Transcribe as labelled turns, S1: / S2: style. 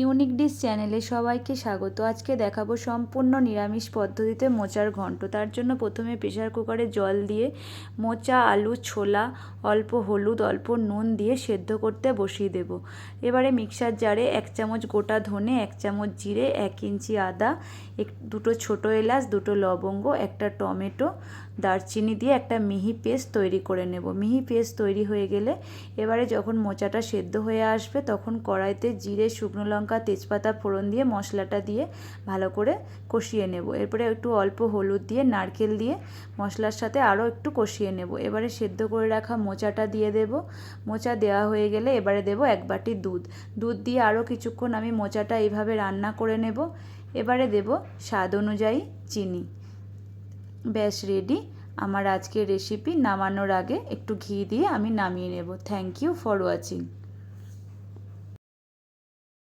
S1: Unique dish চ্যানেলে সবাইকে স্বাগত। আজকে দেখাবো সম্পূর্ণ নিরামিষ পদ্ধতিতে মোচার ঘন্ট। তার জন্য প্রথমে প্রেসার কুকারে জল দিয়ে মোচা, আলু, ছোলা, অল্প হলুদ, অল্প নুন দিয়ে সেদ্ধ করতে বসিয়ে দেব। এবারে মিক্সার জারে 1 চামচ গোটা ধনে, 1 চামচ জিরে, 1 ইঞ্চি আদা, দুটো ছোটো এলাচ, দুটো লবঙ্গ, একটা টমেটো, দারচিনি দিয়ে একটা মিহি পেস্ট তৈরি করে নেব। মিহি পেস্ট তৈরি হয়ে গেলে এবারে যখন মোচাটা সেদ্ধ হয়ে আসবে তখন কড়াইতে জিরে, শুকনো লঙ্কা, তেজপাতা ফোড়ন দিয়ে মশলাটা দিয়ে ভালো করে কষিয়ে নেব। এরপরে একটু অল্প হলুদ দিয়ে নারকেল দিয়ে মশলার সাথে আরও একটু কষিয়ে নেব। এবারে সেদ্ধ করে রাখা মোচাটা দিয়ে দেব। মোচা দেওয়া হয়ে গেলে এবারে দেব 1 বাটি দুধ দিয়ে আরও কিছুক্ষণ আমি মোচাটা এইভাবে রান্না করে নেব। এবারে দেব স্বাদ অনুযায়ী চিনি। ব্যাস রেডি আমার আজকের রেসিপি। নামানোর আগে একটু ঘি দিয়ে আমি নামিয়ে নেব। Thank you for watching.